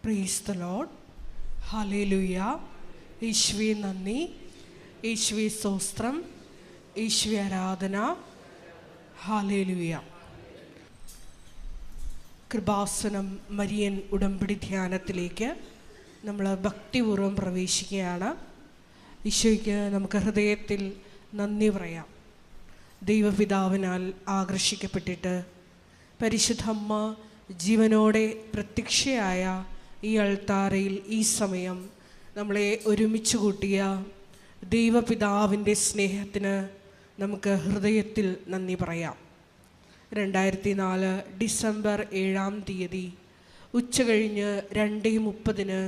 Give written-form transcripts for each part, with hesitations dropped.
Praise the Lord. Hallelujah. യേശുവേ നന്ദി, യേശുവേ സ്തോത്രം, യേശുവേ ആരാധന. ഹല്ലേലൂയ. കൃപാസനം മരിയൻ ഉടമ്പടി ധ്യാനത്തിലേക്ക് നമ്മൾ ഭക്തിപൂർവ്വം പ്രവേശിക്കുകയാണ്. ഈശോയ്ക്ക് നമുക്ക് ഹൃദയത്തിൽ നന്ദി പറയാം. ദൈവപിതാവിനാൽ ആകർഷിക്കപ്പെട്ടിട്ട് പരിശുദ്ധ അമ്മ ജീവനോടെ പ്രത്യക്ഷയായ ഈ അൾത്താരയിൽ ഈ സമയം നമ്മളെ ഒരുമിച്ച് കൂട്ടിയ ദൈവപിതാവിൻ്റെ സ്നേഹത്തിന് നമുക്ക് ഹൃദയത്തിൽ നന്ദി പറയാം. 2004 ഡിസംബർ 7-ാം തീയതി ഉച്ചകഴിഞ്ഞ് 2:30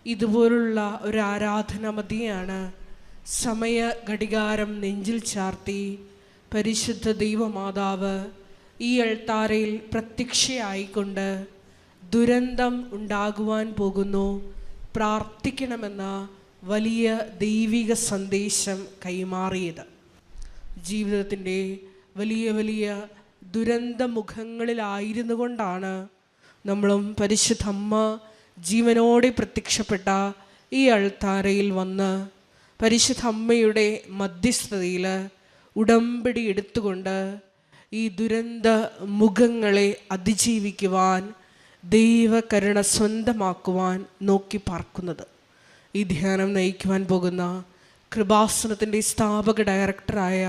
ഇതുപോലുള്ള ഒരു ആരാധന മധ്യയാണ് സമയ ഘടികാരം നെഞ്ചിൽ ചാർത്തി പരിശുദ്ധ ദൈവമാതാവ് ഈ അൾത്താരയിൽ പ്രത്യക്ഷയായിക്കൊണ്ട് ദുരന്തം ഉണ്ടാകുവാൻ പോകുന്നു, പ്രാർത്ഥിക്കണമെന്ന വലിയ ദൈവിക സന്ദേശം കൈമാറിയത്. ജീവിതത്തിൻ്റെ വലിയ വലിയ ദുരന്തമുഖങ്ങളിലായിരുന്നു കൊണ്ടാണ് നമ്മളും പരിശുദ്ധ അമ്മ ജീവനോടെ പ്രത്യക്ഷപ്പെട്ട ഈ അൾത്താരയിൽ വന്ന് പരിശുദ്ധ അമ്മയുടെ മധ്യസ്ഥതയിൽ ഉടമ്പടി എടുത്തുകൊണ്ട് ഈ ദുരന്ത മുഖങ്ങളെ അതിജീവിക്കുവാൻ, ദൈവകരുണ സ്വന്തമാക്കുവാൻ നോക്കി പാർക്കുന്നത്. ഈ ധ്യാനം നയിക്കുവാൻ പോകുന്ന കൃപാസനത്തിൻ്റെ സ്ഥാപക ഡയറക്ടറായ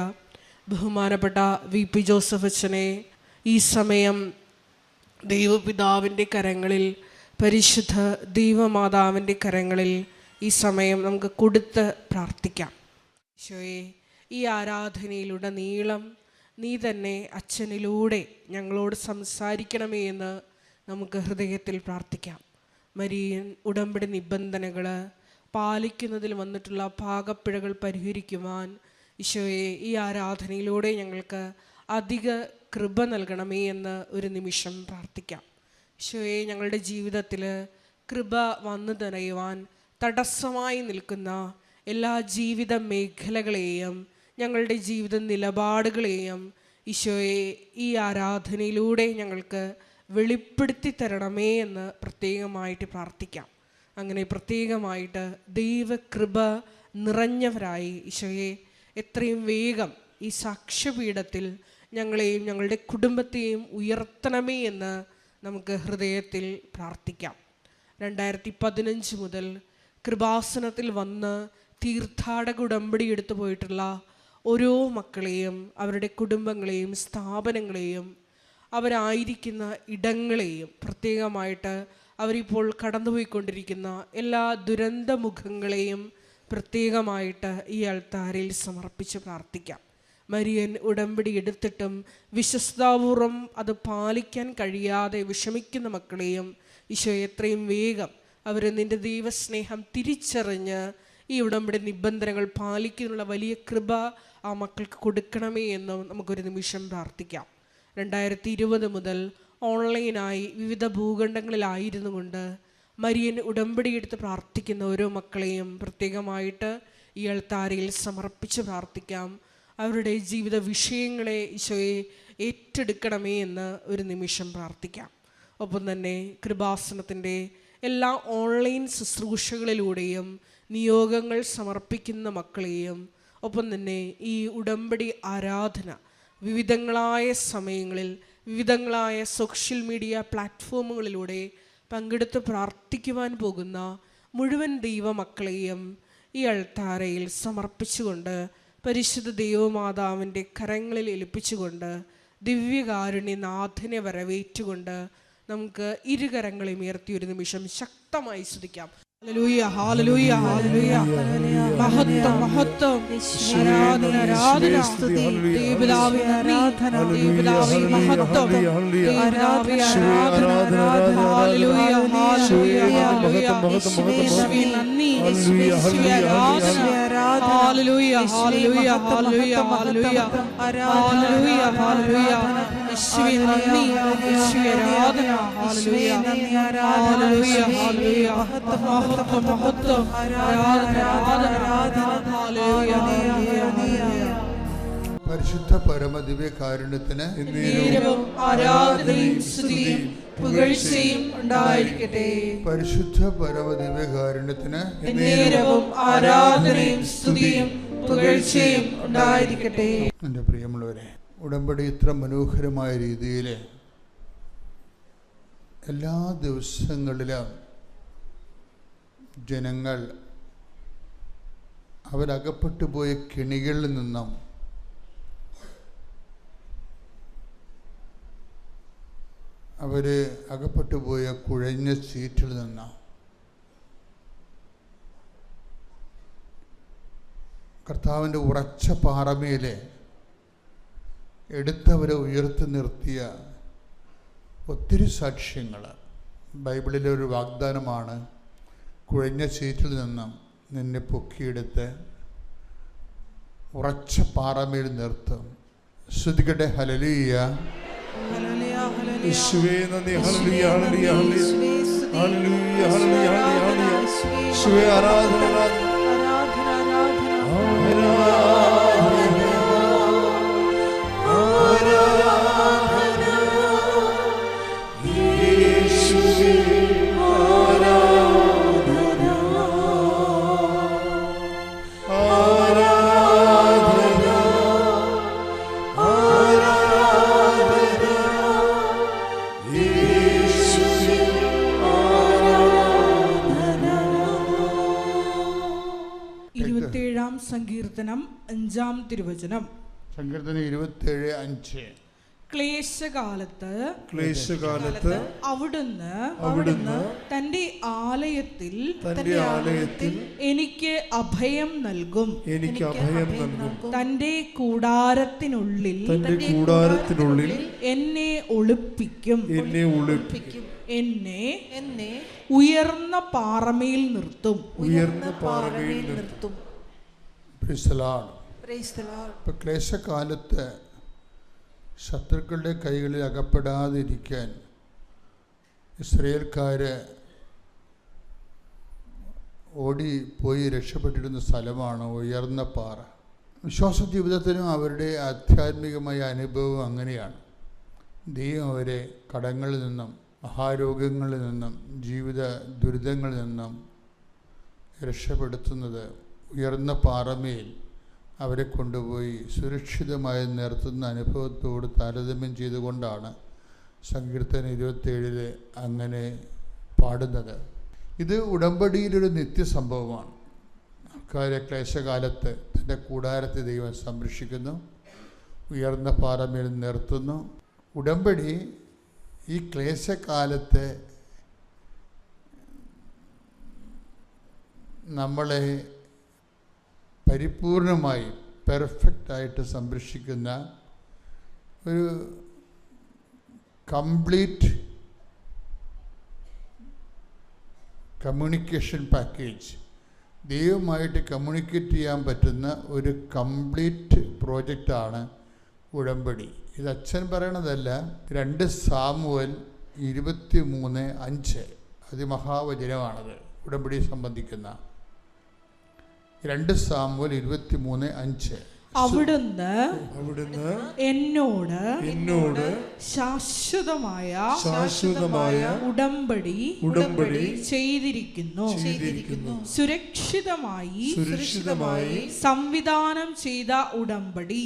ബഹുമാനപ്പെട്ട VP ജോസഫ് അച്ഛനെ ഈ സമയം ദൈവപിതാവിൻ്റെ കരങ്ങളിൽ, പരിശുദ്ധ ദൈവമാതാവിൻ്റെ കരങ്ങളിൽ ഈ സമയം നമുക്ക് കൊടുത്ത് പ്രാർത്ഥിക്കാം. ഈശോയെ, ഈ ആരാധനയിലുടനീളം നീ തന്നെ അച്ഛനിലൂടെ ഞങ്ങളോട് സംസാരിക്കണമേ എന്ന് നമുക്ക് ഹൃദയത്തിൽ പ്രാർത്ഥിക്കാം. മരിയൻ ഉടമ്പടി നിബന്ധനകൾ പാലിക്കുന്നതിൽ വന്നിട്ടുള്ള പാകപ്പിഴകൾ പരിഹരിക്കുവാൻ ഈശോയെ ഈ ആരാധനയിലൂടെ ഞങ്ങൾക്ക് അധിക കൃപ നൽകണമേ എന്ന് ഒരു നിമിഷം പ്രാർത്ഥിക്കാം. ഈശോയെ, ഞങ്ങളുടെ ജീവിതത്തിൽ കൃപ വന്നു നിറയുവാൻ തടസ്സമായി നിൽക്കുന്ന എല്ലാ ജീവിത മേഖലകളെയും ഞങ്ങളുടെ ജീവിത നിലപാടുകളെയും ഈശോയെ ഈ ആരാധനയിലൂടെ ഞങ്ങൾക്ക് വെളിപ്പെടുത്തി തരണമേ എന്ന് പ്രത്യേകമായിട്ട് പ്രാർത്ഥിക്കാം. അങ്ങനെ പ്രത്യേകമായിട്ട് ദൈവകൃപ നിറഞ്ഞവരായി ഈശോയെ എത്രയും വേഗം ഈ സാക്ഷ്യപീഠത്തിൽ ഞങ്ങളെയും ഞങ്ങളുടെ കുടുംബത്തെയും ഉയർത്തണമേ എന്ന് നമുക്ക് ഹൃദയത്തിൽ പ്രാർത്ഥിക്കാം. 2015 മുതൽ കൃപാസനത്തിൽ വന്ന് തീർത്ഥാടക ഉടമ്പടി എടുത്തു പോയിട്ടുള്ള ഓരോ മക്കളെയും, അവരുടെ കുടുംബങ്ങളെയും, സ്ഥാപനങ്ങളെയും, അവരായിരിക്കുന്ന ഇടങ്ങളെയും, പ്രത്യേകമായിട്ട് അവരിപ്പോൾ കടന്നുപോയിക്കൊണ്ടിരിക്കുന്ന എല്ലാ ദുരന്തമുഖങ്ങളെയും പ്രത്യേകമായിട്ട് ഈ അൾത്താരയിൽ സമർപ്പിച്ച് പ്രാർത്ഥിക്കാം. മരിയൻ ഉടമ്പടി എടുത്തിട്ടും വിശ്വസ്താപൂർവം അത് പാലിക്കാൻ കഴിയാതെ വിഷമിക്കുന്ന മക്കളെയും ഈശോ എത്രയും വേഗം അവർ നിൻ്റെ ദൈവസ്നേഹം തിരിച്ചറിഞ്ഞ് ഈ ഉടമ്പടി നിബന്ധനകൾ പാലിക്കാനുള്ള വലിയ കൃപ ആ മക്കൾക്ക് കൊടുക്കണമേ എന്ന് നമുക്കൊരു നിമിഷം പ്രാർത്ഥിക്കാം. 2020 മുതൽ ഓൺലൈനായി വിവിധ ഭൂഖണ്ഡങ്ങളിലായിരുന്നു കൊണ്ട് മരിയൻ ഉടമ്പടി എടുത്ത് പ്രാർത്ഥിക്കുന്ന ഓരോ മക്കളെയും പ്രത്യേകമായിട്ട് ഈ അൾത്താരയിൽ സമർപ്പിച്ച് പ്രാർത്ഥിക്കാം. അവരുടെ ജീവിത വിഷയങ്ങളെ ഈശോയെ ഏറ്റെടുക്കണമേ എന്ന് ഒരു നിമിഷം പ്രാർത്ഥിക്കാം. ഒപ്പം തന്നെ കൃപാസനത്തിൻ്റെ എല്ലാ ഓൺലൈൻ ശുശ്രൂഷകളിലൂടെയും നിയോഗങ്ങൾ സമർപ്പിക്കുന്ന മക്കളെയും, ഒപ്പം തന്നെ ഈ ഉടമ്പടി ആരാധന വിവിധങ്ങളായ സമയങ്ങളിൽ വിവിധങ്ങളായ സോഷ്യൽ മീഡിയ പ്ലാറ്റ്ഫോമുകളിലൂടെ പങ്കെടുത്ത് പ്രാർത്ഥിക്കുവാൻ പോകുന്ന മുഴുവൻ ദൈവമക്കളെയും ഈ അൾത്താരയിൽ സമർപ്പിച്ചുകൊണ്ട് പരിശുദ്ധ ദൈവമാതാവിൻ്റെ കരങ്ങളിൽ ഏൽപ്പിച്ചുകൊണ്ട് ദിവ്യകാരുണ്യനാഥനെ വരവേറ്റുകൊണ്ട് നമുക്ക് ഇരുകരങ്ങളെ ഉയർത്തി ഒരു നിമിഷം ശക്തമായി സ്തുതിക്കാം. Hallelujah, hallelujah, hallelujah. മഹത്വം, മഹത്വം, ആരാധന, ആരാധന, സ്തുതി. ദൈവപിതാവേ ആരാധന, ദൈവപിതാവേ മഹത്വം, ദൈവപിതാവേ ആരാധന, ഹല്ലേലൂയ, ഹല്ലേലൂയ, യേശുവേ നന്ദി, യേശുവേ ആരാധന, hallelujah, hallelujah, hallelujah, hallelujah, hallelujah, hallelujah, യേശുവേ നന്ദി, യേശുവേ ആരാധന, ഹല്ലേലൂയ, ഹല്ലേലൂയ, ഹല്ലേലൂയ, മഹത്വം, മഹത്വം, ആരാധന, ആരാധന, ഹല്ലേലൂയ, ഹല്ലേലൂയ. പരിശുദ്ധ പരമദിവ്യ കാരുണ്യത്തിന് ആരാധനയും സ്തുതിയും പുകഴ്ചയും ഉണ്ടായിരിക്കട്ടെ. പരിശുദ്ധ പരമദിവ്യകാരുണ്യത്തിന് എന്നേരവും ആരാധനയും സ്തുതിയും പുകഴ്ചയും ഉണ്ടായിരിക്കട്ടെ. എൻ്റെ പ്രിയമുള്ളവരെ, ഉടമ്പടി ഇത്ര മനോഹരമായ രീതിയിൽ എല്ലാ ദിവസങ്ങളിലും ജനങ്ങൾ അവരകപ്പെട്ടു പോയ കെണികളിൽ നിന്നും അവർ അകപ്പെട്ടു പോയ കുഴഞ്ഞ സീറ്റിൽ നിന്ന് കർത്താവിൻ്റെ ഉറച്ച പാറമേൽ എടുത്തവരെ ഉയർത്തി നിർത്തിയ ഒത്തിരി സാക്ഷ്യങ്ങൾ. ബൈബിളിലെ ഒരു വാഗ്ദാനമാണ്, കുഴഞ്ഞ സീറ്റിൽ നിന്നും നിന്നെ പൊക്കിയെടുത്ത് ഉറച്ച പാറമേൽ നിർത്തും. ശ്രുതികട്ടെ ഹല്ലേലൂയ. യേശുവേ നന്ദി. Hallelujah hallelujah hallelujah hallelujah hallelujah. യേശുവേ ആരാധന സങ്കീർത്തനം 5-ാം തിരുവചനം. സങ്കീർത്തനം 27:5. ക്ലേശകാലത്ത് അവിടുന്ന് തന്റെ ആലയത്തിൽ എനിക്ക് അഭയം നൽകും. തന്റെ കൂടാരത്തിനുള്ളിൽ എന്നെ ഒളിപ്പിക്കും. എന്നെ ഉയർന്ന പാറമേൽ നിർത്തും. ഇപ്പം ക്ലേശകാലത്ത് ശത്രുക്കളുടെ കൈകളിൽ അകപ്പെടാതിരിക്കാൻ ഇസ്രായേൽക്കാർ ഓടിപ്പോയി രക്ഷപ്പെട്ടിരുന്ന സ്ഥലമാണ് ഉയർന്ന പാറ. വിശ്വാസ ജീവിതത്തിനും അവരുടെ ആധ്യാത്മികമായ അനുഭവം അങ്ങനെയാണ്. ദൈവം അവരെ കടങ്ങളിൽ നിന്നും മഹാരോഗങ്ങളിൽ നിന്നും ജീവിത ദുരിതങ്ങളിൽ നിന്നും രക്ഷപ്പെടുത്തുന്നത് ഉയർന്ന പാറമേൽ അവരെ കൊണ്ടുപോയി സുരക്ഷിതമായി നിർത്തുന്ന അനുഭവത്തോട് താരതമ്യം ചെയ്തുകൊണ്ടാണ് സങ്കീർത്തനം 27 അങ്ങനെ പാടുന്നത്. ഇത് ഉടമ്പടിയിലൊരു നിത്യസംഭവമാണ്. ആൾക്കാരെ ക്ലേശകാലത്ത് തൻ്റെ കൂടാരത്തെ ദൈവം സംരക്ഷിക്കുന്നു, ഉയർന്ന പാറമേൽ നിർത്തുന്നു. ഉടമ്പടി ഈ ക്ലേശകാലത്ത് നമ്മളെ പരിപൂർണമായി പെർഫെക്റ്റായിട്ട് സംരക്ഷിക്കുന്ന ഒരു കംപ്ലീറ്റ് കമ്മ്യൂണിക്കേഷൻ പാക്കേജ്, ദൈവമായിട്ട് കമ്മ്യൂണിക്കേറ്റ് ചെയ്യാൻ പറ്റുന്ന ഒരു കംപ്ലീറ്റ് പ്രോജക്റ്റാണ് ഉടമ്പടി. ഇത് അച്ഛൻ പറയണതല്ല. 2 സാമുവേൽ 23:5 അതിമഹാവചനമാണത് ഉടമ്പടിയെ സംബന്ധിക്കുന്ന. 2 സാമുവേൽ 23:5. അവിടുന്ന് എന്നോട് ശാശ്വതമായ ഉടമ്പടി ചെയ്തിരിക്കുന്നു. സുരക്ഷിതമായി സംവിധാനം ചെയ്ത ഉടമ്പടി.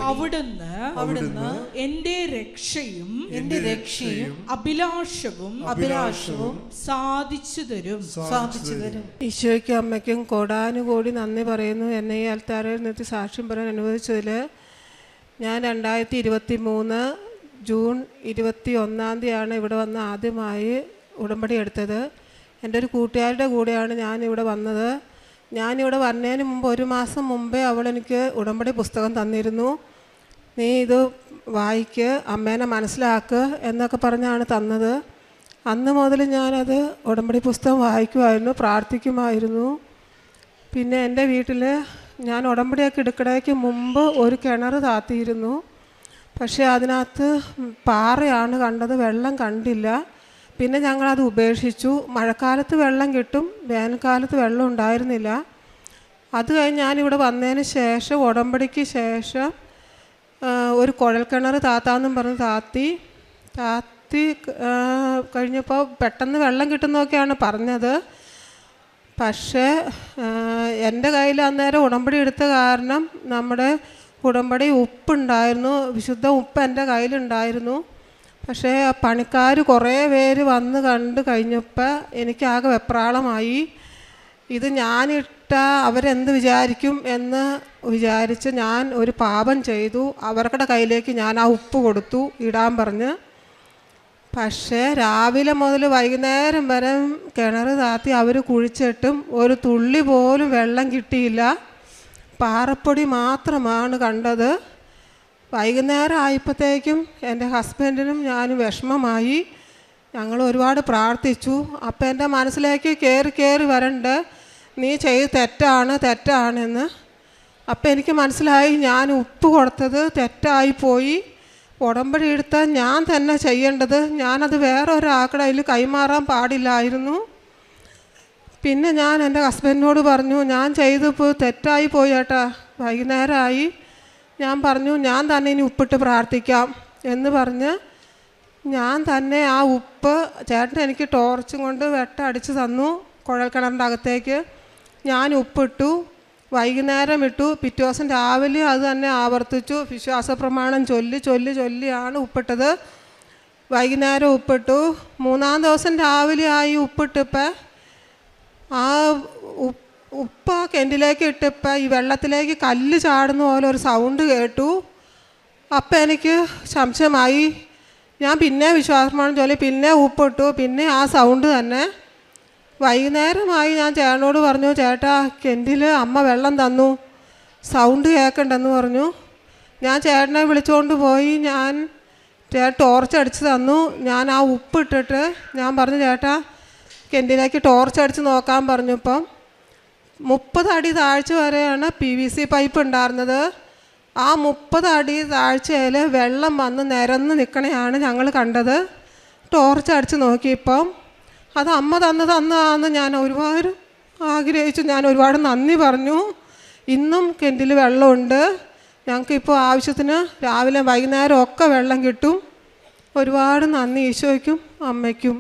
അവിടുന്ന് എന്റെ രക്ഷയും അഭിലാഷവും സാധിച്ചു തരും. ഈശോയ്ക്കും അമ്മയ്ക്കും കോടാനുകോടി നന്ദി പറയുന്നു. എന്നെ ഈ അൽത്താരയിൽ നിർത്തി സാക്ഷ്യം പറയാൻ അനുവദിച്ചതിൽ ഞാൻ 2023 ജൂൺ 21 ഇവിടെ വന്ന് ആദ്യമായി ഉടമ്പടി എടുത്തത്. എൻ്റെ ഒരു കൂട്ടുകാരുടെ കൂടെയാണ് ഞാനിവിടെ വന്നത്. ഞാനിവിടെ വരുന്നതിന് മുമ്പ് 1 മാസം മുമ്പേ അവളെനിക്ക് ഉടമ്പടി പുസ്തകം തന്നിരുന്നു. നീ ഇത് വായിക്ക്, അമ്മേനെ മനസ്സിലാക്ക് എന്നൊക്കെ പറഞ്ഞാണ് തന്നത്. അന്ന് മുതൽ ഞാനത് ഉടമ്പടി പുസ്തകം വായിക്കുമായിരുന്നു, പ്രാർത്ഥിക്കുമായിരുന്നു. പിന്നെ എൻ്റെ വീട്ടിൽ ഞാൻ ഉടമ്പടിയൊക്കെ എടുക്കണേക്ക് മുമ്പ് ഒരു കിണർ താത്തിയിരുന്നു. പക്ഷേ അതിനകത്ത് പാറയാണ് കണ്ടത്, വെള്ളം കണ്ടില്ല. പിന്നെ ഞങ്ങളത് ഉപേക്ഷിച്ചു. മഴക്കാലത്ത് വെള്ളം കിട്ടും, വേനൽക്കാലത്ത് വെള്ളം ഉണ്ടായിരുന്നില്ല. അത് കഴിഞ്ഞ് ഞാനിവിടെ വന്നതിന് ശേഷം ഉടമ്പടിക്ക് ശേഷം ഒരു കുഴൽക്കിണർ താത്താന്നും പറഞ്ഞ് താത്തി. രാത്രി കഴിഞ്ഞപ്പോൾ പെട്ടെന്ന് വെള്ളം കിട്ടുന്നതൊക്കെയാണ് പറഞ്ഞത്. പക്ഷേ എൻ്റെ കയ്യിൽ അന്നേരം ഉടമ്പടി എടുത്ത കാരണം നമ്മുടെ ഉടമ്പടി ഉപ്പുണ്ടായിരുന്നു, വിശുദ്ധ ഉപ്പ് എൻ്റെ കയ്യിലുണ്ടായിരുന്നു. പക്ഷേ പണിക്കാർ കുറേ പേര് വന്ന് കണ്ട് കഴിഞ്ഞപ്പോൾ എനിക്കാകെ വെപ്രാളമായി. ഇത് ഞാനിട്ട അവരെന്ത് വിചാരിക്കും എന്ന് വിചാരിച്ച് ഞാൻ ഒരു പാപം ചെയ്തു. അവരുടെ കയ്യിലേക്ക് ഞാൻ ആ ഉപ്പ് കൊടുത്തു ഇടാൻ പറഞ്ഞ്. പക്ഷേ രാവിലെ മുതൽ വൈകുന്നേരം വരെ കിണർ താത്തി അവർ കുഴിച്ചിട്ടും ഒരു തുള്ളി പോലും വെള്ളം കിട്ടിയില്ല. പാറപ്പൊടി മാത്രമാണ് കണ്ടത്. വൈകുന്നേരം ആയപ്പോഴത്തേക്കും എൻ്റെ ഹസ്ബൻഡിനും ഞാനും വിഷമമായി. ഞങ്ങൾ ഒരുപാട് പ്രാർത്ഥിച്ചു. അപ്പം എൻ്റെ മനസ്സിലേക്ക് കയറി വരണ്ട്, നീ ചെയ്ത് തെറ്റാണെന്ന്. അപ്പം എനിക്ക് മനസ്സിലായി ഞാൻ ഉപ്പ് കൊടുത്തത് തെറ്റായിപ്പോയി. ഉടമ്പടി എടുത്താൽ ഞാൻ തന്നെ ചെയ്യേണ്ടത്, ഞാനത് വേറെ ഒരാളുടെ കയ്യിൽ കൈമാറാൻ പാടില്ലായിരുന്നു. പിന്നെ ഞാൻ എൻ്റെ ഹസ്ബൻഡിനോട് പറഞ്ഞു, ഞാൻ ചെയ്തപ്പോൾ തെറ്റായി പോയി ചേട്ടാ, വൈകുന്നേരമായി. ഞാൻ പറഞ്ഞു ഞാൻ തന്നെ ഇനി ഉപ്പിട്ട് പ്രാർത്ഥിക്കാം എന്ന് പറഞ്ഞ് ഞാൻ തന്നെ ആ ഉപ്പ് ചേട്ടൻ എനിക്ക് ടോർച്ചും കൊണ്ട് വെട്ടടിച്ച് തന്നു കുഴൽക്കിണറിൻ്റെ അകത്തേക്ക്. ഞാൻ ഉപ്പിട്ടു, വൈകുന്നേരം ഇട്ടു, പിറ്റേ ദിവസം രാവിലെ അത് തന്നെ ആവർത്തിച്ചു. വിശ്വാസ പ്രമാണം ചൊല്ലിയാണ് ഉപ്പിട്ടത്. വൈകുന്നേരം ഉപ്പിട്ടു. 3-ാം ദിവസം രാവിലെ ആയി ഉപ്പിട്ടിപ്പോൾ ആ ഉപ്പ് ആ കിണറ്റിലേക്ക് ഇട്ടിപ്പോൾ ഈ വെള്ളത്തിലേക്ക് കല്ല് ചാടുന്ന പോലെ ഒരു സൗണ്ട് കേട്ടു. അപ്പം എനിക്ക് സംശയമായി. ഞാൻ പിന്നെ വിശ്വാസപ്രമാണം ചൊല്ലി പിന്നെ ഉപ്പിട്ടു, പിന്നെ ആ സൗണ്ട് തന്നെ. വൈകുന്നേരമായി ഞാൻ ചേട്ടനോട് പറഞ്ഞു, ചേട്ടാ കിണറ്റിൽ അമ്മ വെള്ളം തന്നു, സൗണ്ട് കേൾക്കണ്ടെന്ന് പറഞ്ഞു. ഞാൻ ചേട്ടനെ വിളിച്ചുകൊണ്ട് പോയി. ചേട്ടൻ ടോർച്ച് അടിച്ച് തന്നു. ഞാൻ ആ ഉപ്പിട്ടിട്ട് ഞാൻ പറഞ്ഞു, ചേട്ടാ കിണറ്റിലേക്ക് ടോർച്ച് അടിച്ച് നോക്കാൻ പറഞ്ഞപ്പം 30 അടി താഴ്ച വരെയാണ് PVC പൈപ്പ് ഉണ്ടായിരുന്നത്. ആ 30 അടി താഴ്ചയിൽ വെള്ളം വന്ന് നിരന്ന് നിൽക്കണയാണ് ഞങ്ങൾ കണ്ടത്. ടോർച്ച് അടിച്ച് നോക്കിയപ്പം അത് അമ്മ തന്നതാണെന്ന് ഞാൻ ഒരുപാട് ആഗ്രഹിച്ചു. ഞാൻ ഒരുപാട് നന്ദി പറഞ്ഞു. ഇന്നും കിണറ്റിൽ വെള്ളമുണ്ട്. ഞങ്ങൾക്കിപ്പോൾ ആവശ്യത്തിന് രാവിലെ വൈകുന്നേരം ഒക്കെ വെള്ളം കിട്ടും. ഒരുപാട് നന്ദി ഈശോയ്ക്കും അമ്മയ്ക്കും.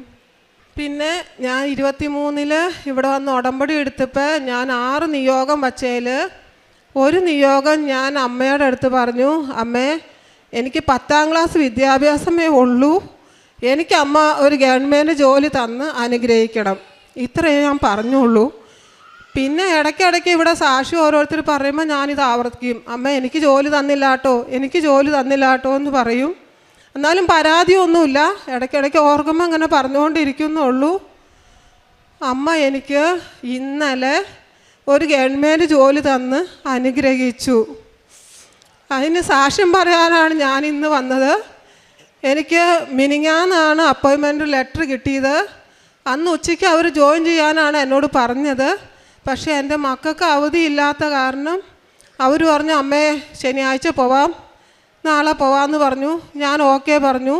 പിന്നെ ഞാൻ 23-ൽ ഇവിടെ വന്ന് ഉടമ്പടി എടുത്തപ്പോൾ ഞാൻ 6 നിയോഗം വച്ചതിൽ ഒരു നിയോഗം ഞാൻ അമ്മയുടെ അടുത്ത് പറഞ്ഞു, അമ്മേ എനിക്ക് 10ാം ക്ലാസ് വിദ്യാഭ്യാസമേ ഉള്ളൂ, എനിക്ക് അമ്മ ഒരു ഗവൺമെൻറ് ജോലി തന്ന് അനുഗ്രഹിക്കണം. ഇത്രയേ ഞാൻ പറഞ്ഞുള്ളൂ. പിന്നെ ഇടയ്ക്കിടയ്ക്ക് ഇവിടെ സാക്ഷി ഓരോരുത്തർ പറയുമ്പോൾ ഞാനിത് ആവർത്തിക്കും, അമ്മ എനിക്ക് ജോലി തന്നില്ലാട്ടോ എന്ന് പറയും. എന്നാലും പരാതിയൊന്നുമില്ല, ഇടയ്ക്കിടയ്ക്ക് ഓർക്കുമ്പോൾ അങ്ങനെ പറഞ്ഞുകൊണ്ടിരിക്കുന്നുള്ളൂ. അമ്മ എനിക്ക് ഇന്നലെ ഒരു ഗവൺമെൻറ് ജോലി തന്ന് അനുഗ്രഹിച്ചു. അതിന് സാക്ഷ്യം പറയാനാണ് ഞാൻ ഇന്ന് വന്നത്. എനിക്ക് മിനിങ്ങാന്നാണ് അപ്പോയിൻമെൻറ്റ് ലെറ്റർ കിട്ടിയത്. അന്ന് ഉച്ചയ്ക്ക് അവർ ജോയിൻ ചെയ്യാനാണ് എന്നോട് പറഞ്ഞത്. പക്ഷേ എൻ്റെ മക്കൾക്ക് അവധിയില്ലാത്ത കാരണം അവർ പറഞ്ഞു, അമ്മേ ശനിയാഴ്ച പോവാം, നാളെ പോവാമെന്ന് പറഞ്ഞു. ഞാൻ ഓക്കെ പറഞ്ഞു.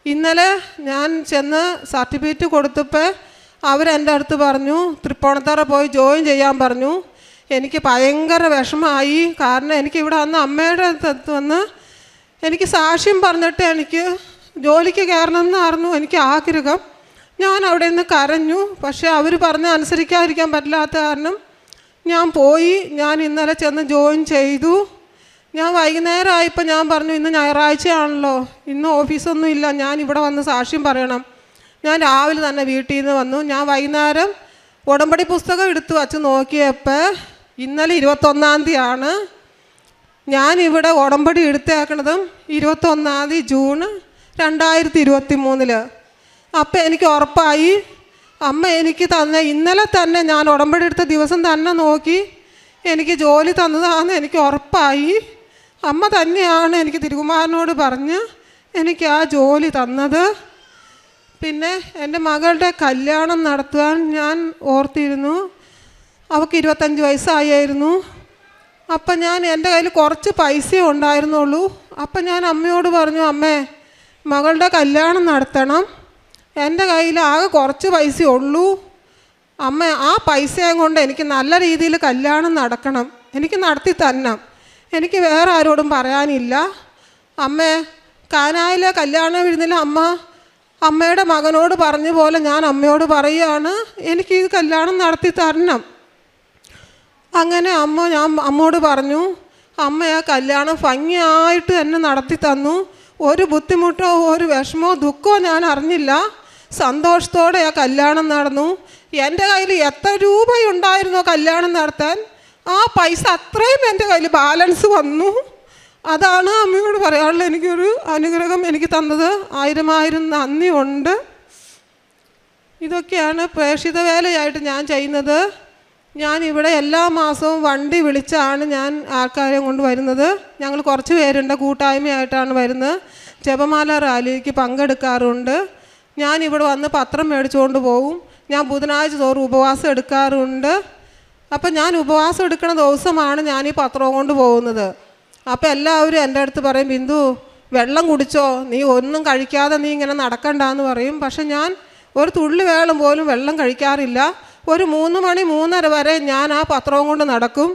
ഇന്നലെ ഞാൻ ചെന്ന് സർട്ടിഫിക്കറ്റ് കൊടുത്തപ്പോൾ അവരെൻ്റെ അടുത്ത് പറഞ്ഞു തൃപ്പൂണിത്തറ പോയി ജോയിൻ ചെയ്യാൻ പറഞ്ഞു. എനിക്ക് ഭയങ്കര വിഷമമായി. കാരണം എനിക്കിവിടെ വന്ന് അമ്മയുടെ അടുത്ത് വന്ന് എനിക്ക് സാക്ഷ്യം പറഞ്ഞിട്ട് എനിക്ക് ജോലിക്ക് കയറണമെന്നായിരുന്നു എനിക്ക് ആഗ്രഹം. ഞാൻ അവിടെ നിന്ന് കരഞ്ഞു. പക്ഷേ അവർ പറഞ്ഞ് അനുസരിക്കാതിരിക്കാൻ പറ്റില്ലാത്ത കാരണം ഞാൻ പോയി. ഞാൻ ഇന്നലെ ചെന്ന് ജോയിൻ ചെയ്തു. ഞാൻ വൈകുന്നേരം ആയപ്പോൾ ഞാൻ പറഞ്ഞു, ഇന്ന് ഞായറാഴ്ചയാണല്ലോ, ഇന്ന് ഓഫീസൊന്നും ഇല്ല, ഞാൻ ഇവിടെ വന്ന് സാക്ഷ്യം പറയണം. ഞാൻ രാവിലെ തന്നെ വീട്ടിൽ നിന്ന് വന്നു. ഞാൻ വൈകുന്നേരം ഉടമ്പടി പുസ്തകം എടുത്തു വച്ച് നോക്കിയപ്പോൾ ഇന്നലെ 21-ാം തീയതിയാണ്. ഞാനിവിടെ ഉടമ്പടി എടുത്തേക്കണതും 21-ാം തീയതി ജൂൺ 2023. അപ്പം എനിക്ക് ഉറപ്പായി അമ്മ എനിക്ക് ഇന്നലെ തന്നെ ഞാൻ ഉടമ്പടി എടുത്ത ദിവസം തന്നെ നോക്കി എനിക്ക് ജോലി തന്നതാണെന്ന് എനിക്ക് ഉറപ്പായി. അമ്മ തന്നെയാണ് എനിക്ക് തിരുകുമാരനോട് പറഞ്ഞ് എനിക്ക് ആ ജോലി തന്നത്. പിന്നെ എൻ്റെ മകളുടെ കല്യാണം നടത്തുവാൻ ഞാൻ ഓർത്തിരുന്നു. അവൾക്ക് 25 വയസ്സായിരുന്നു. അപ്പം ഞാൻ എൻ്റെ കയ്യിൽ കുറച്ച് പൈസ ഉണ്ടായിരുന്നുള്ളൂ. അപ്പം ഞാൻ അമ്മയോട് പറഞ്ഞു, അമ്മേ മകളുടെ കല്യാണം നടത്തണം, എൻ്റെ കയ്യിൽ ആകെ കുറച്ച് പൈസ ഉള്ളൂ, അമ്മ ആ പൈസയും കൊണ്ട് എനിക്ക് നല്ല രീതിയിൽ കല്യാണം നടക്കണം, എനിക്ക് നടത്തി തരണം, എനിക്ക് വേറെ ആരോടും പറയാനില്ല, അമ്മേ കാനായിലെ കല്യാണ വിരുന്നിൽ അമ്മയുടെ മകനോട് പറഞ്ഞ പോലെ ഞാൻ അമ്മയോട് പറയുകയാണ്, എനിക്ക് ഈ കല്യാണം നടത്തി തരണം. അങ്ങനെ ഞാൻ അമ്മയോട് പറഞ്ഞു. അമ്മ ആ കല്യാണം ഭംഗിയായിട്ട് എന്നെ നടത്തി തന്നു. ഒരു ബുദ്ധിമുട്ടോ ഒരു വിഷമോ ദുഃഖമോ ഞാൻ അറിഞ്ഞില്ല. സന്തോഷത്തോടെ ആ കല്യാണം നടന്നു. എൻ്റെ കയ്യിൽ എത്ര രൂപയുണ്ടായിരുന്നോ കല്യാണം നടത്താൻ, ആ പൈസ അത്രയും എൻ്റെ കയ്യിൽ ബാലൻസ് വന്നു. അതാണ് അമ്മയോട് പറയാനുള്ള എനിക്കൊരു അനുഗ്രഹം എനിക്ക് തന്നത്. 1000 നന്ദിയുണ്ട്. ഇതൊക്കെയാണ് പ്രേക്ഷിത വേലയായിട്ട് ഞാൻ ചെയ്യുന്നത്. ഞാൻ ഇവിടെ എല്ലാ മാസവും വണ്ടി വിളിച്ചാണ് ഞാൻ ആൾക്കാരെ കൊണ്ട് വരുന്നത്. ഞങ്ങൾ കുറച്ച് പേരുണ്ട്, കൂട്ടായ്മയായിട്ടാണ് വരുന്നത്. ജപമാല റാലിക്ക് പങ്കെടുക്കാറുണ്ട്. ഞാൻ ഇവിടെ വന്ന് പത്രം മേടിച്ചുകൊണ്ട് പോകും. ഞാൻ ബുധനാഴ്ച തോറും ഉപവാസം എടുക്കാറുണ്ട്. അപ്പം ഞാൻ ഉപവാസം എടുക്കുന്ന ദിവസമാണ് ഞാൻ ഈ പത്രവും കൊണ്ട് പോകുന്നത്. അപ്പോൾ എല്ലാവരും എൻ്റെ അടുത്ത് പറയും, ബിന്ദു വെള്ളം കുടിച്ചോ, നീ ഒന്നും കഴിക്കാതെ നീ ഇങ്ങനെ നടക്കണ്ടെന്ന് പറയും. പക്ഷെ ഞാൻ ഒരു തുള്ളി വേളം പോലും വെള്ളം കഴിക്കാറില്ല. ഒരു 3 മണി 3:30 വരെ ഞാൻ ആ പത്രവും കൊണ്ട് നടക്കും.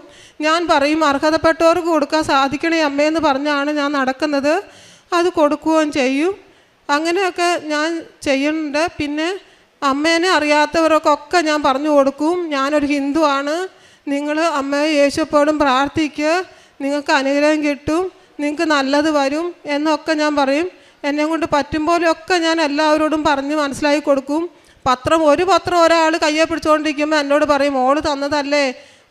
ഞാൻ പറയും, അർഹതപ്പെട്ടവർക്ക് കൊടുക്കാൻ സാധിക്കണേ അമ്മയെന്ന് പറഞ്ഞാണ് ഞാൻ നടക്കുന്നത്. അത് കൊടുക്കുകയും ചെയ്യും. അങ്ങനെയൊക്കെ ഞാൻ ചെയ്യുന്നുണ്ട്. പിന്നെ അമ്മേനെ അറിയാത്തവർക്കൊക്കെ ഞാൻ പറഞ്ഞു കൊടുക്കും, ഞാനൊരു ഹിന്ദുവാണ്, നിങ്ങൾ അമ്മയെ യേശുപ്പോഴും പ്രാർത്ഥിക്കുക, നിങ്ങൾക്ക് അനുഗ്രഹം കിട്ടും, നിങ്ങൾക്ക് നല്ലത് വരും എന്നൊക്കെ ഞാൻ പറയും. എന്നെ കൊണ്ട് പറ്റും പോലെയൊക്കെ ഞാൻ എല്ലാവരോടും പറഞ്ഞ് മനസ്സിലാക്കി കൊടുക്കും. ഒരു പത്രം ഒരാൾ കയ്യെ പിടിച്ചുകൊണ്ടിരിക്കുമ്പോൾ എന്നോട് പറയും, മോള് തന്നതല്ലേ,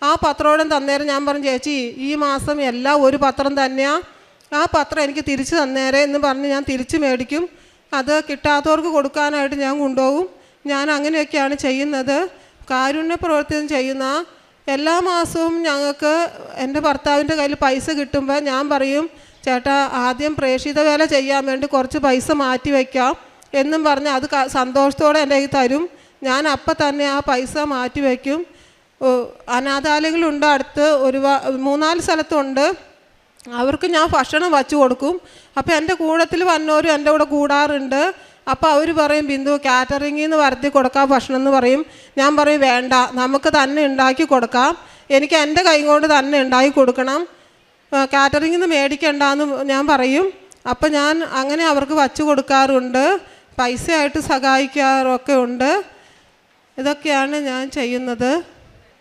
ആ പത്രോടും തന്നേരം. ഞാൻ പറഞ്ഞു, ചേച്ചി ഈ മാസം എല്ലാം ഒരു പത്രം തന്നെയാണ്, ആ പത്രം എനിക്ക് തിരിച്ച് തന്നേരെ എന്ന് പറഞ്ഞ് ഞാൻ തിരിച്ച് മേടിക്കും. അത് കിട്ടാത്തവർക്ക് കൊടുക്കാനായിട്ട് ഞാൻ കൊണ്ടുപോകും. ഞാൻ അങ്ങനെയൊക്കെയാണ് ചെയ്യുന്നത്. കാരുണ്യ പ്രവർത്തനം ചെയ്യുന്ന എല്ലാ മാസവും ഞങ്ങൾക്ക് എൻ്റെ ഭർത്താവിൻ്റെ കയ്യിൽ പൈസ കിട്ടുമ്പോൾ ഞാൻ പറയും, ചേട്ടാ ആദ്യം പ്രേക്ഷിത വേല ചെയ്യാൻ വേണ്ടി കുറച്ച് പൈസ മാറ്റി വയ്ക്കാം എന്നും പറഞ്ഞ് അത് സന്തോഷത്തോടെ എൻ്റെ കയ്യിൽ തരും. ഞാൻ അപ്പം തന്നെ ആ പൈസ മാറ്റി വയ്ക്കും. അനാഥാലയങ്ങളുണ്ട് അടുത്ത്, 3-4 സ്ഥലത്തുണ്ട്. അവർക്ക് ഞാൻ ഭക്ഷണം വച്ചു കൊടുക്കും. അപ്പോൾ എൻ്റെ കൂടത്തിൽ വന്നവരും എൻ്റെ കൂടെ കൂടാറുണ്ട്. അപ്പോൾ അവർ പറയും, ബിന്ദു കാറ്ററിങ്ങിൽ നിന്ന് വരുത്തി കൊടുക്കാം ഭക്ഷണം എന്ന് പറയും. ഞാൻ പറയും, വേണ്ട, നമുക്ക് തന്നെ ഉണ്ടാക്കി കൊടുക്കാം, എനിക്ക് എൻ്റെ കൈ കൊണ്ട് തന്നെ ഉണ്ടാക്കി കൊടുക്കണം, കാറ്ററിങ്ങിൽ നിന്ന് മേടിക്കണ്ടെന്ന് ഞാൻ പറയും. അപ്പം ഞാൻ അങ്ങനെ അവർക്ക് വച്ചു കൊടുക്കാറുണ്ട്, പൈസയായിട്ട് സഹായിക്കാറൊക്കെ ഉണ്ട്. ഇതൊക്കെയാണ് ഞാൻ ചെയ്യുന്നത്.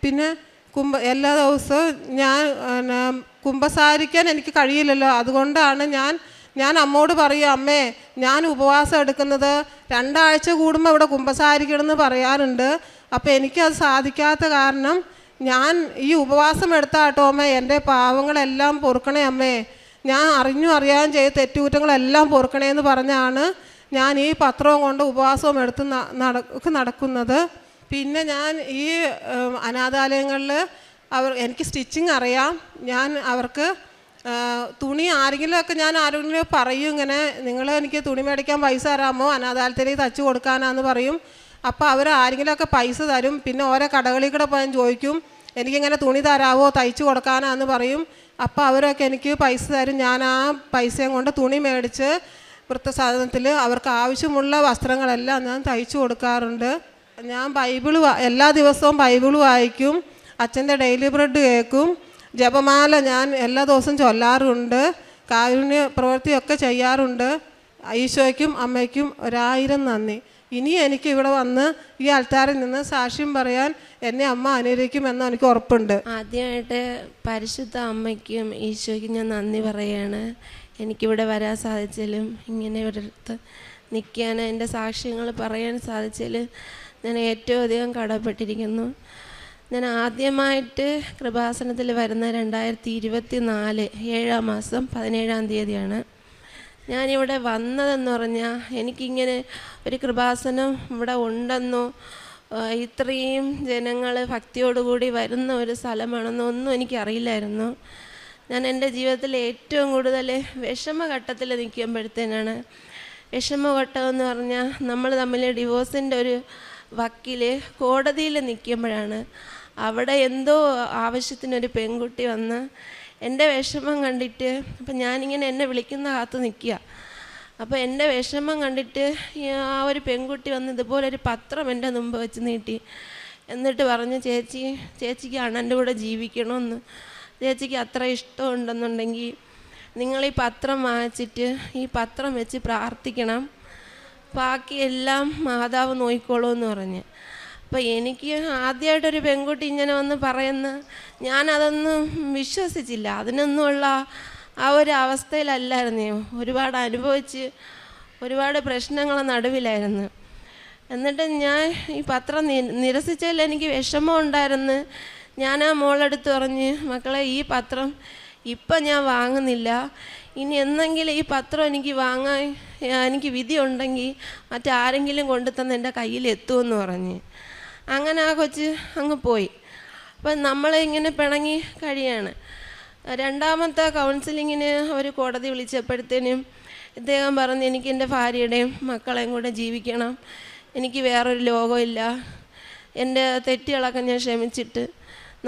പിന്നെ എല്ലാ ദിവസവും ഞാൻ കുമ്പസാരിക്കാൻ എനിക്ക് കഴിയില്ലല്ലോ, അതുകൊണ്ടാണ് ഞാൻ അമ്മോട് പറയും, അമ്മേ ഞാൻ ഉപവാസം എടുക്കുന്നത് 2 ആഴ്ച കൂടുമ്പോൾ ഇവിടെ കുമ്പസാരിക്കണമെന്ന് പറയാറുണ്ട്. അപ്പോൾ എനിക്കത് സാധിക്കാത്ത കാരണം ഞാൻ ഈ ഉപവാസം എടുത്താട്ടോ അമ്മേ എൻ്റെ പാവങ്ങളെല്ലാം പൊറുക്കണേ അമ്മേ, ഞാൻ അറിയാൻ ചെയ്ത തെറ്റുകുറ്റങ്ങളെല്ലാം പൊറുക്കണേ എന്ന് പറഞ്ഞാണ് ഞാൻ ഈ പത്രവും കൊണ്ട് ഉപവാസവും എടുത്ത് നടക്കുന്നത്. പിന്നെ ഞാൻ ഈ അനാഥാലയങ്ങളിൽ എനിക്ക് സ്റ്റിച്ചിങ് അറിയാം. ഞാൻ അവർക്ക് തുണി ആരെങ്കിലുമൊക്കെ ഞാൻ ആരെങ്കിലും പറയും, ഇങ്ങനെ നിങ്ങൾ എനിക്ക് തുണി മേടിക്കാൻ പൈസ തരാമോ, അനാഥാലയത്തിലേക്ക് തച്ച് കൊടുക്കാനാന്ന് പറയും. അപ്പോൾ അവർ ആരെങ്കിലുമൊക്കെ പൈസ തരും. പിന്നെ ഓരോ കടകളിൽ കൂടെ പോയാൽ ചോദിക്കും, എനിക്കിങ്ങനെ തുണി തരാമോ തയ്ച്ച് കൊടുക്കാനാന്ന് പറയും. അപ്പോൾ അവരൊക്കെ എനിക്ക് പൈസ തരും. ഞാൻ ആ പൈസയും കൊണ്ട് തുണി മേടിച്ച് വൃദ്ധസദനത്തിൽ അവർക്ക് ആവശ്യമുള്ള വസ്ത്രങ്ങളെല്ലാം ഞാൻ തയ്ച്ചു കൊടുക്കാറുണ്ട്. ഞാൻ എല്ലാ ദിവസവും ബൈബിൾ വായിക്കും, അച്ഛൻ്റെ ഡെയിലി ബ്രെഡ് കേൾക്കും, ജപമാല ഞാൻ എല്ലാ ദിവസവും ചൊല്ലാറുണ്ട്, കാരുണ്യ പ്രവൃത്തിയൊക്കെ ചെയ്യാറുണ്ട്. ഈശോയ്ക്കും അമ്മയ്ക്കും 1000 നന്ദി. ഇനി എനിക്ക് ഇവിടെ വന്ന് ഈ ആൾത്താരിൽ നിന്ന് സാക്ഷ്യം പറയാൻ എന്നെ അമ്മ അനുഗ്രഹിക്കുമെന്ന് എനിക്ക് ഉറപ്പുണ്ട്. ആദ്യമായിട്ട് പരിശുദ്ധ അമ്മയ്ക്കും ഈശോയ്ക്കും ഞാൻ നന്ദി പറയുകയാണ്. എനിക്കിവിടെ വരാൻ സാധിച്ചാലും ഇങ്ങനെ ഒരിടത്ത് നിൽക്കാൻ എൻ്റെ സാക്ഷ്യങ്ങൾ പറയാൻ സാധിച്ചാലും ഞാൻ ഏറ്റവും അധികം കടപ്പെട്ടിരിക്കുന്നു. ഞാൻ ആദ്യമായിട്ട് കൃപാസനത്തിൽ വരുന്ന 2024 7-ാം മാസം 17-ാം തീയതിയാണ്. ഞാനിവിടെ വന്നതെന്ന് പറഞ്ഞാൽ എനിക്കിങ്ങനെ ഒരു കൃപാസനം ഇവിടെ ഉണ്ടെന്നോ ഇത്രയും ജനങ്ങൾ ഭക്തിയോടുകൂടി വരുന്ന ഒരു സ്ഥലമാണെന്നോ ഒന്നും എനിക്കറിയില്ലായിരുന്നു. ഞാൻ എൻ്റെ ജീവിതത്തിൽ ഏറ്റവും കൂടുതൽ വിഷമഘട്ടത്തിൽ നിൽക്കുമ്പോഴത്തേനാണ്, വിഷമഘട്ടം എന്ന് പറഞ്ഞാൽ നമ്മൾ തമ്മിൽ ഡിവോഴ്സിൻ്റെ ഒരു വക്കീൽ കോടതിയിൽ നിൽക്കുമ്പോഴാണ് അവിടെ എന്തോ ആവശ്യത്തിനൊരു പെൺകുട്ടി വന്ന് എൻ്റെ വിഷമം കണ്ടിട്ട്, അപ്പം ഞാനിങ്ങനെ എന്നെ വിളിക്കുന്ന കാത്ത് നിൽക്കുക. അപ്പോൾ എൻ്റെ വിഷമം കണ്ടിട്ട് ആ ഒരു പെൺകുട്ടി വന്ന് ഇതുപോലൊരു പത്രം എൻ്റെ മുമ്പ് വെച്ച് നീട്ടി. എന്നിട്ട് പറഞ്ഞു, ചേച്ചിക്ക് അണ്ണൻ്റെ കൂടെ ജീവിക്കണമെന്ന്, ചേച്ചിക്ക് അത്ര ഇഷ്ടമുണ്ടെന്നുണ്ടെങ്കിൽ നിങ്ങൾ ഈ പത്രം വാങ്ങിച്ചിട്ട് ഈ പത്രം വെച്ച് പ്രാർത്ഥിക്കണം, ബാക്കിയെല്ലാം മാതാവ് നോക്കിക്കോളൂ എന്ന് പറഞ്ഞ്. അപ്പോൾ എനിക്ക് ആദ്യമായിട്ടൊരു പെൺകുട്ടി ഇങ്ങനെ വന്ന് പറയുന്ന, ഞാനതൊന്നും വിശ്വസിച്ചില്ല. അതിനൊന്നുമുള്ള ആ ഒരു അവസ്ഥയിലല്ലായിരുന്നു. ഒരുപാട് അനുഭവിച്ച് ഒരുപാട് പ്രശ്നങ്ങളെ നടുവിലായിരുന്നു. എന്നിട്ട് ഞാൻ ഈ പത്രം നിരസിച്ചതിൽ എനിക്ക് വിഷമം ഉണ്ടായിരുന്നു. ഞാൻ ആ മോളെടുത്ത് പറഞ്ഞ്, മക്കളെ ഈ പത്രം ഇപ്പം ഞാൻ വാങ്ങുന്നില്ല, ഇനി എന്നെങ്കിലും ഈ പത്രം എനിക്ക് വാങ്ങാൻ എനിക്ക് വിധി ഉണ്ടെങ്കിൽ മറ്റാരെങ്കിലും കൊണ്ടുതന്ന് എൻ്റെ കയ്യിൽ എത്തുമെന്ന് പറഞ്ഞ്. അങ്ങനെ ആ കൊച്ച് അങ്ങ് പോയി. അപ്പം നമ്മളിങ്ങനെ പിണങ്ങി കഴിയാണ്. രണ്ടാമത്തെ കൗൺസിലിങ്ങിന് അവർ കോടതി വിളിച്ചപ്പോഴത്തേനും ഇദ്ദേഹം പറഞ്ഞു, എനിക്ക് എൻ്റെ ഭാര്യയുടെയും മക്കളെയും കൂടെ ജീവിക്കണം, എനിക്ക് വേറൊരു ലോകമില്ല, എൻ്റെ തെറ്റുകളൊക്കെ ഞാൻ ക്ഷമിച്ചിട്ട്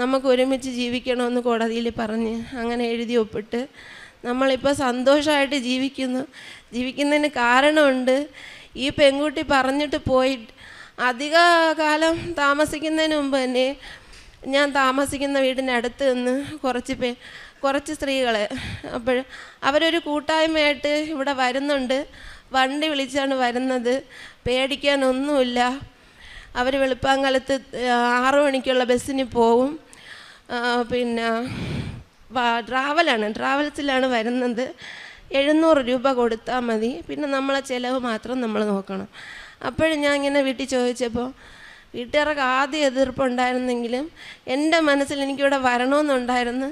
നമുക്ക് ഒരുമിച്ച് ജീവിക്കണമെന്ന് കോടതിയിൽ പറഞ്ഞ് അങ്ങനെ എഴുതി ഒപ്പിട്ട് നമ്മളിപ്പോൾ സന്തോഷമായിട്ട് ജീവിക്കുന്നതിന് കാരണമുണ്ട്. ഈ പെൺകുട്ടി പറഞ്ഞിട്ട് പോയി അധിക കാലം താമസിക്കുന്നതിന് മുമ്പ് തന്നെ ഞാൻ താമസിക്കുന്ന വീടിനടുത്ത് നിന്ന് കുറച്ച് സ്ത്രീകൾ അപ്പോൾ അവരൊരു കൂട്ടായ്മയായിട്ട് ഇവിടെ വരുന്നുണ്ട്. വണ്ടി വിളിച്ചാണ് വരുന്നത്, പേടിക്കാനൊന്നുമില്ല. അവർ വെളുപ്പാങ്കാലത്ത് 6 മണിക്കുള്ള ബസ്സിന് പോവും. പിന്നെ ട്രാവൽസിലാണ് വരുന്നത്. 700 രൂപ കൊടുത്താൽ മതി, പിന്നെ നമ്മളെ ചിലവ് മാത്രം നമ്മൾ നോക്കണം. അപ്പോഴും ഞാൻ ഇങ്ങനെ വീട്ടിൽ ചോദിച്ചപ്പോൾ വീട്ടുകാർക്ക് ആദ്യം എതിർപ്പുണ്ടായിരുന്നെങ്കിലും എൻ്റെ മനസ്സിൽ എനിക്കിവിടെ വരണമെന്നുണ്ടായിരുന്നു.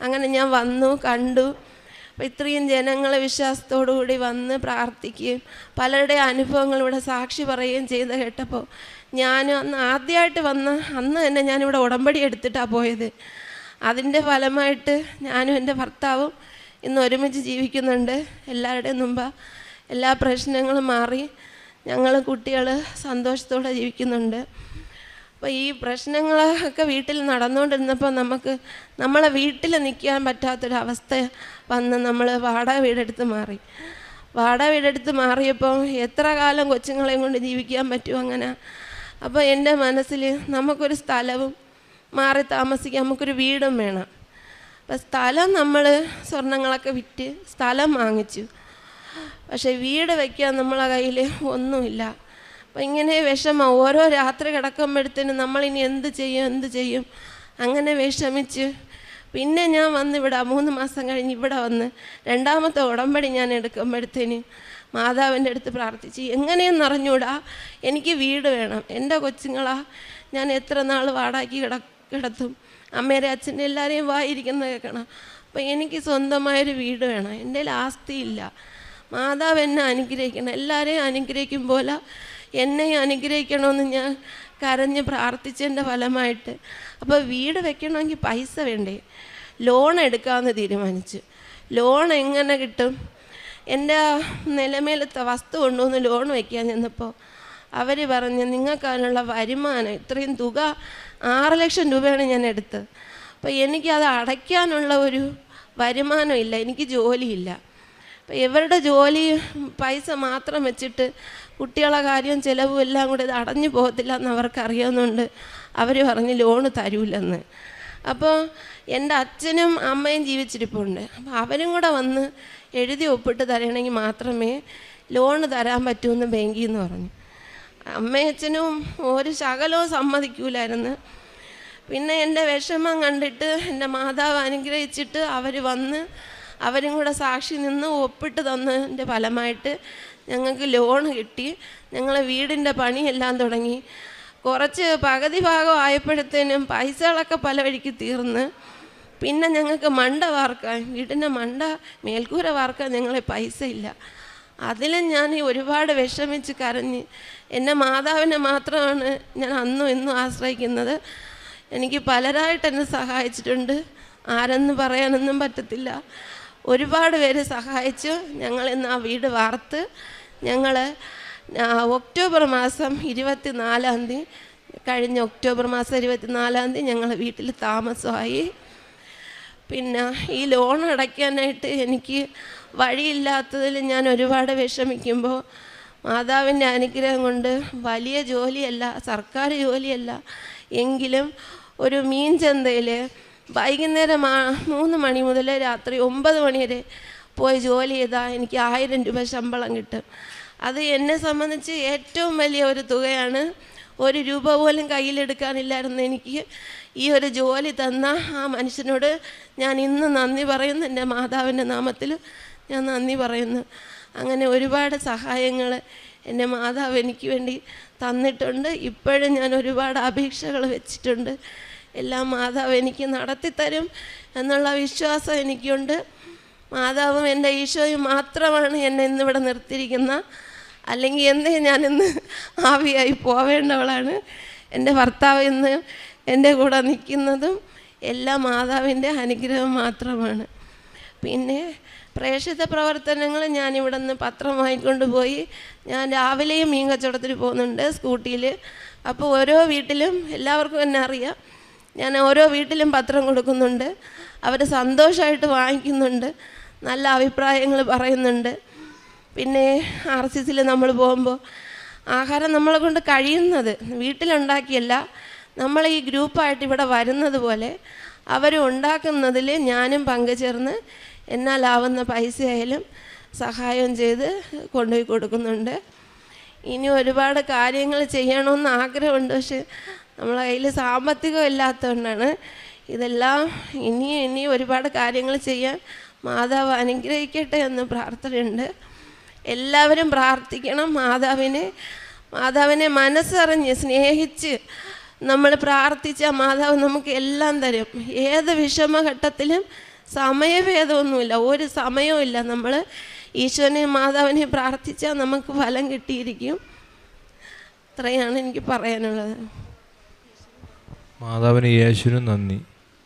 അങ്ങനെ ഞാൻ വന്നു, കണ്ടു. അപ്പോൾ ഇത്രയും ജനങ്ങളെ വിശ്വാസത്തോടു കൂടി വന്ന് പ്രാർത്ഥിക്കുകയും പലരുടെ അനുഭവങ്ങൾ ഇവിടെ സാക്ഷി പറയുകയും ചെയ്ത് കേട്ടപ്പോൾ ഞാൻ ആദ്യമായിട്ട് അന്ന് തന്നെ ഞാനിവിടെ ഉടമ്പടി എടുത്തിട്ടാണ് പോയത്. അതിൻ്റെ ഫലമായിട്ട് ഞാനും എൻ്റെ ഭർത്താവും ഇന്ന് ഒരുമിച്ച് ജീവിക്കുന്നുണ്ട്. എല്ലാവരുടെയും മുമ്പ് എല്ലാ പ്രശ്നങ്ങളും മാറി ഞങ്ങൾ കുട്ടികൾ സന്തോഷത്തോടെ ജീവിക്കുന്നുണ്ട്. അപ്പോൾ ഈ പ്രശ്നങ്ങളൊക്കെ വീട്ടിൽ നടന്നുകൊണ്ടിരുന്നപ്പോൾ നമ്മളെ വീട്ടിൽ നിൽക്കാൻ പറ്റാത്തൊരവസ്ഥ വന്ന് നമ്മൾ വാടക വീടെടുത്ത് മാറി. വാടക വീടെടുത്ത് മാറിയപ്പോൾ എത്ര കാലം കൊച്ചുങ്ങളെയും കൊണ്ട് ജീവിക്കാൻ പറ്റും അങ്ങനെ. അപ്പോൾ എൻ്റെ മനസ്സിൽ നമുക്കൊരു സ്ഥലവും മാറി താമസിക്കാൻ നമുക്കൊരു വീടും വേണം. അപ്പം സ്ഥലം നമ്മൾ സ്വർണ്ണങ്ങളൊക്കെ വിറ്റ് സ്ഥലം വാങ്ങിച്ചു, പക്ഷേ വീട് വയ്ക്കാൻ നമ്മളെ കയ്യിൽ ഒന്നുമില്ല. അപ്പം ഇങ്ങനെ വിഷമം ഓരോ രാത്രി കിടക്കുമ്പോഴത്തേനും നമ്മളിനി എന്ത് ചെയ്യും അങ്ങനെ വിഷമിച്ച് പിന്നെ ഞാൻ വന്നിവിടെ 3 മാസം കഴിഞ്ഞ് ഇവിടെ വന്ന് രണ്ടാമത്തെ ഉടമ്പടി ഞാൻ എടുക്കുമ്പോഴത്തേന് മാതാവിൻ്റെ അടുത്ത് പ്രാർത്ഥിച്ച്, എങ്ങനെയെന്ന് അറിഞ്ഞൂടാ എനിക്ക് വീട് വേണം, എൻ്റെ കൊച്ചുങ്ങളാ ഞാൻ എത്ര നാൾ വാടാക്കി കിടത്തും, അമ്മേരെ അച്ഛൻ്റെ എല്ലാവരെയും വായിരിക്കുന്നത് കേൾക്കണം. അപ്പോൾ എനിക്ക് സ്വന്തമായൊരു വീട് വേണം, എൻ്റെ ആസ്തിയില്ല. മാതാവ് എന്നെ അനുഗ്രഹിക്കണം, എല്ലാവരെയും അനുഗ്രഹിക്കും പോലെ എന്നെയും അനുഗ്രഹിക്കണമെന്ന് ഞാൻ കരഞ്ഞ് പ്രാർത്ഥിച്ചതിൻ്റെ ഫലമായിട്ട് അപ്പോൾ വീട് വെക്കണമെങ്കിൽ പൈസ വേണ്ടേ, ലോൺ എടുക്കാമെന്ന് തീരുമാനിച്ചു. ലോൺ എങ്ങനെ കിട്ടും? എൻ്റെ നിലമേലത്തെ വസ്തു കൊണ്ടുവന്ന് ലോൺ വയ്ക്കാൻ ചെന്നപ്പോൾ അവർ പറഞ്ഞ്, നിങ്ങൾക്ക് അതിനുള്ള വരുമാനം ഇത്രയും തുക 6 ലക്ഷം രൂപയാണ് ഞാൻ എടുത്തത്, അപ്പോൾ എനിക്കത് അടയ്ക്കാനുള്ള ഒരു വരുമാനം ഇല്ല, എനിക്ക് ജോലിയില്ല. അപ്പോൾ ഇവരുടെ ജോലി പൈസ മാത്രം വെച്ചിട്ട് കുട്ടികളെ കാര്യം ചിലവും എല്ലാം കൂടെ ഇത് അടഞ്ഞു പോകത്തില്ല എന്ന് അവർക്കറിയാവുന്നതുകൊണ്ട് അവർ പറഞ്ഞ് ലോണ് തരൂലെന്ന്. അപ്പോൾ എൻ്റെ അച്ഛനും അമ്മയും ജീവിച്ചിരിപ്പുണ്ട്. അപ്പോൾ അവരും കൂടെ വന്ന് എഴുതി ഒപ്പിട്ട് തരണമെങ്കിൽ മാത്രമേ ലോണ് തരാൻ പറ്റുമെന്ന് ബാങ്കിൽ നിന്ന് പറഞ്ഞു. അമ്മയും അച്ഛനും ഒരു ശകലവും സമ്മതിക്കൂലായിരുന്നു. പിന്നെ എൻ്റെ വിഷമം കണ്ടിട്ട് എൻ്റെ മാതാവ് അനുഗ്രഹിച്ചിട്ട് അവർ വന്ന് അവരും കൂടെ സാക്ഷി നിന്ന് ഒപ്പിട്ട് തന്നതിൻ്റെ ഫലമായിട്ട് ഞങ്ങൾക്ക് ലോൺ കിട്ടി. ഞങ്ങളെ വീടിൻ്റെ പണിയെല്ലാം തുടങ്ങി. കുറച്ച് പകുതി ഭാഗം ആയപ്പോഴത്തേനും പൈസകളൊക്കെ പല വഴിക്ക് തീർന്ന് പിന്നെ ഞങ്ങൾക്ക് മണ്ട വാർക്കാൻ, വീടിൻ്റെ മണ്ട മേൽക്കൂര വാർക്കാൻ ഞങ്ങളെ പൈസ ഇല്ല. അതിലും ഞാൻ ഒരുപാട് വിഷമിച്ച് കരഞ്ഞ് എൻ്റെ മാതാവിനെ മാത്രമാണ് ഞാൻ അന്നും ഇന്നും ആശ്രയിക്കുന്നത്. എനിക്ക് പലരായിട്ട് എന്നെ സഹായിച്ചിട്ടുണ്ട്, ആരെന്ന് പറയാനൊന്നും പറ്റത്തില്ല. ഒരുപാട് പേര് സഹായിച്ചു. ഞങ്ങളിന്ന് ആ വീട് വാർത്ത് ഞങ്ങൾ ഒക്ടോബർ മാസം 24-ാം തീയതി കഴിഞ്ഞ ഒക്ടോബർ മാസം 24-ാം തീയതി ഞങ്ങൾ വീട്ടിൽ താമസമായി. പിന്നെ ഈ ലോൺ അടയ്ക്കാനായിട്ട് എനിക്ക് വഴിയില്ലാത്തതിൽ ഞാൻ ഒരുപാട് വിഷമിക്കുമ്പോൾ മാതാവിൻ്റെ അനുഗ്രഹം കൊണ്ട് വലിയ ജോലിയല്ല, സർക്കാർ ജോലിയല്ല എങ്കിലും ഒരു മീൻ ചന്തയിൽ വൈകുന്നേരം 3 മണി മുതൽ രാത്രി 9 മണി വരെ പോയി ജോലി ചെയ്താൽ എനിക്ക് 1000 രൂപ ശമ്പളം കിട്ടും. അത് എന്നെ സംബന്ധിച്ച് ഏറ്റവും വലിയ ഒരു തുകയാണ്. 1 രൂപ പോലും കയ്യിലെടുക്കാനില്ലായിരുന്നു എനിക്ക്. ഈ ഒരു ജോലി തന്ന ആ മനുഷ്യനോട് ഞാൻ ഇന്ന് നന്ദി പറയുന്നു. എൻ്റെ മാതാവിൻ്റെ നാമത്തിൽ ഞാൻ നന്ദി പറയുന്നു. അങ്ങനെ ഒരുപാട് സഹായങ്ങൾ എൻ്റെ മാതാവ് എനിക്ക് വേണ്ടി തന്നിട്ടുണ്ട്. ഇപ്പോഴും ഞാൻ ഒരുപാട് അപേക്ഷകൾ വെച്ചിട്ടുണ്ട്. എല്ലാം മാതാവ് എനിക്ക് നടത്തിത്തരും എന്നുള്ള വിശ്വാസം എനിക്കുണ്ട്. മാതാവും എൻ്റെ ഈശോയും മാത്രമാണ് എന്നെ ഇന്നിവിടെ നിർത്തിയിരിക്കുന്ന. അല്ലെങ്കിൽ എന്നേ ഞാനിന്ന് ആവിയായി പോവേണ്ടവളാണ്. എൻ്റെ ഭർത്താവ് ഇന്ന് എൻ്റെ കൂടെ നിൽക്കുന്നതും എല്ലാം മാതാവിൻ്റെ അനുഗ്രഹം മാത്രമാണ്. പിന്നെ പ്രേക്ഷിത പ്രവർത്തനങ്ങൾ ഞാനിവിടെ നിന്ന് പത്രം വാങ്ങിക്കൊണ്ട് പോയി. ഞാൻ രാവിലെയും മീൻ കച്ചവടത്തിന് പോകുന്നുണ്ട് സ്കൂട്ടിയിൽ. അപ്പോൾ ഓരോ വീട്ടിലും എല്ലാവർക്കും എന്നെ അറിയാം. ഞാൻ ഓരോ വീട്ടിലും പത്രം കൊടുക്കുന്നുണ്ട്. അവർ സന്തോഷമായിട്ട് വാങ്ങിക്കുന്നുണ്ട്, നല്ല അഭിപ്രായങ്ങൾ പറയുന്നുണ്ട്. പിന്നെ RCCയിൽ നമ്മൾ പോകുമ്പോൾ ആഹാരം നമ്മളെ കൊണ്ട് കഴിയുന്നത് വീട്ടിലുണ്ടാക്കിയല്ല, നമ്മൾ ഈ ഗ്രൂപ്പായിട്ട് ഇവിടെ വരുന്നത് പോലെ അവർ ഉണ്ടാക്കുന്നതിൽ ഞാനും പങ്കുചേർന്ന് എന്നാലാവുന്ന പൈസയായാലും സഹായം ചെയ്ത് കൊണ്ടുപോയി കൊടുക്കുന്നുണ്ട്. ഇനി ഒരുപാട് കാര്യങ്ങൾ ചെയ്യണമെന്ന് ആഗ്രഹമുണ്ട്. പക്ഷെ നമ്മളെ കയ്യിൽ സാമ്പത്തികം ഇല്ലാത്തതുകൊണ്ടാണ് ഇതെല്ലാം. ഇനി ഒരുപാട് കാര്യങ്ങൾ ചെയ്യാൻ മാതാവ് അനുഗ്രഹിക്കട്ടെ എന്ന് പ്രാർത്ഥനയുണ്ട്. എല്ലാവരും പ്രാർത്ഥിക്കണം. മാതാവിനെ മനസ്സറിഞ്ഞ് സ്നേഹിച്ച് നമ്മൾ പ്രാർത്ഥിച്ച മാതാവ് നമുക്ക് എല്ലാം തരും. ഏത് വിഷമഘട്ടത്തിലും സമയഭേദമൊന്നുമില്ല, ഒരു സമയവുമില്ല. നമ്മൾ ഈശോനെ മാതാവിനെ പ്രാർത്ഥിച്ചാൽ നമുക്ക് ഫലം കിട്ടിയിരിക്കും. ഇത്രയാണ് എനിക്ക് പറയാനുള്ളത്. മാതാവിന് യേശുവിനും നന്ദി.